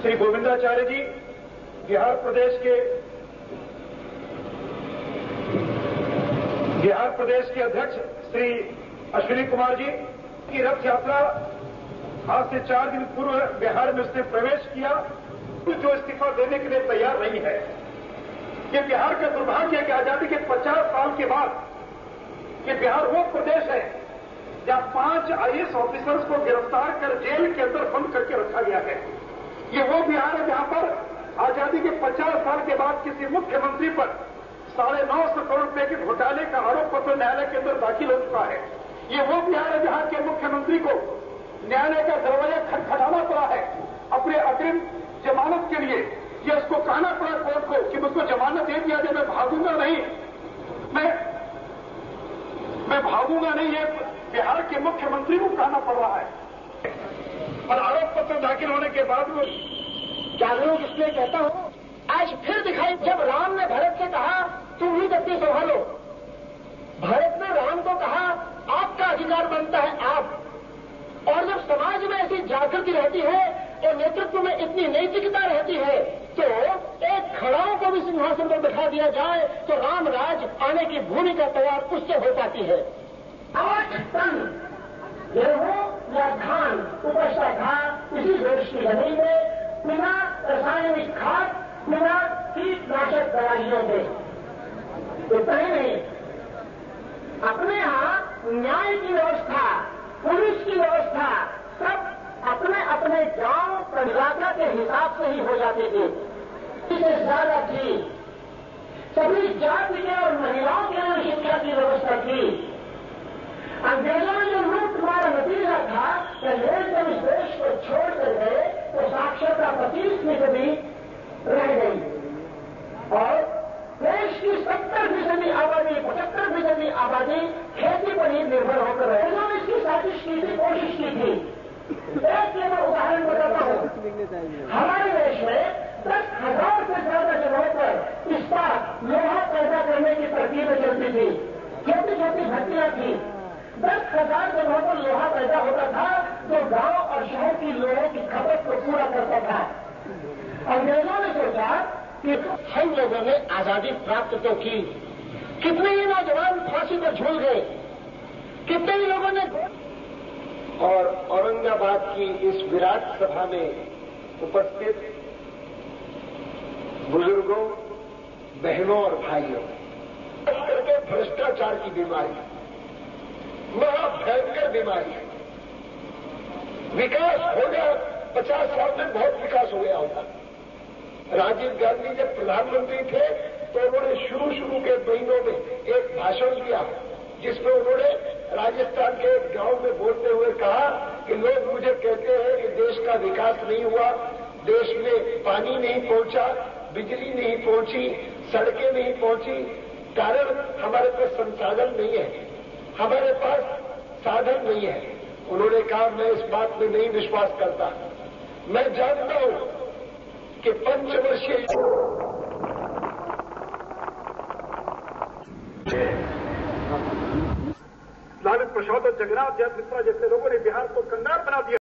श्री गोविंदाचार्य जी, बिहार प्रदेश के अध्यक्ष श्री अश्विनी कुमार जी की रथ यात्रा आज से 4 दिन पूर्व बिहार में उसने प्रवेश किया, जो इस्तीफा देने के लिए तैयार नहीं है। ये बिहार का दुर्भाग्य है कि आजादी के 50 साल के बाद ये बिहार वो प्रदेश है जहां 5 आईएएस ऑफिसर्स को गिरफ्तार कर जेल के अंदर बंद करके रखा गया है। ये वो बिहार है जहां पर आजादी के 50 साल के बाद किसी मुख्यमंत्री पर 950 करोड़ रुपए के घोटाले का आरोप पत्र न्यायालय के अंदर दाखिल हो चुका है। ये वो बिहार है जहां के मुख्यमंत्री को न्यायालय का दरवाजा खटखटाना पड़ा है अपने अग्रिम जमानत के लिए। ये उसको कहना पड़ा कोर्ट को कि मुझको जमानत दे दिया जाए, मैं भागूंगा नहीं, मैं भागूंगा नहीं। ये बिहार के मुख्यमंत्री को कहना पड़ रहा है और आरोप पत्र दाखिल होने के बाद वो जागरूक इसलिए कहता हूं, आज फिर दिखाई जब राम ने भरत से कहा तुम ही गद्दी संभालो, भरत ने राम को कहा आपका अधिकार बनता है आप। और जब समाज में ऐसी जागृति रहती है और नेतृत्व में इतनी नैतिकता रहती है तो एक खड़ाओं को भी सिंहासन पर बिठा दिया जाए तो राम राज आने की भूमिका तैयार उससे हो पाती है। 8 टन गेहूं या धान उपजता था इसी देश की जमीन में बिना रासायनिक खाद, बिना कीटनाशक दवाइयों के। इतना ही नहीं, अपने यहां न्याय की व्यवस्था, पुलिस की व्यवस्था सब अपने अपने गांव इलाका के हिसाब से ही हो जाती थी। इससे ज्यादा थी सभी जाति के और महिलाओं के लिए शिक्षा की व्यवस्था थी। अंग्रेजों में जो लूट मारा नतीजा था कि अंग्रेज जब इस देश को छोड़ कर गए तो साक्षरता 25% भी रह गई और देश की 70% आबादी, 75% आबादी खेती पर ही निर्भर होकर रहे। उन्होंने इसकी साजिश की थी, कोशिश की थी। एक मैं उदाहरण बताता हूं, हमारे देश में 10,000 से ज्यादा जगहों पर इस्पात, लोहा पैदा करने की तरकीबें चलती थी, छोटी छोटी भट्टियां थी। 10,000 जगहों पर लोहा पैदा होता था जो गांव और शहर की लोगों की खपत को पूरा करता था। अंग्रेजों ने सोचा कि हम लोगों ने आजादी प्राप्त तो की, कितने ही नौजवान फांसी पर झूल गए, कितने ही लोगों ने। और औरंगाबाद की इस विराट सभा में उपस्थित बुजुर्गों, बहनों और भाइयों, करके भ्रष्टाचार की बीमारी महाभयंकर बीमारी है। विकास हो गया, 50 साल में बहुत विकास हो गया होगा। राजीव गांधी जब प्रधानमंत्री थे तो उन्होंने शुरू के महीनों में एक भाषण दिया जिसमें उन्होंने राजस्थान के एक गांव में बोलते हुए कहा कि लोग मुझे कहते हैं कि देश का विकास नहीं हुआ, देश में पानी नहीं पहुंचा, बिजली नहीं पहुंची, सड़कें नहीं पहुंची, कारण हमारे पास संसाधन नहीं है, हमारे पास साधन नहीं है। उन्होंने कहा मैं इस बात में नहीं विश्वास करता, मैं जानता हूं कि पंचवर्षीय लालू प्रसाद और जगन्नाथ मिश्रा जैसे लोगों ने बिहार को कंगाल बना दिया।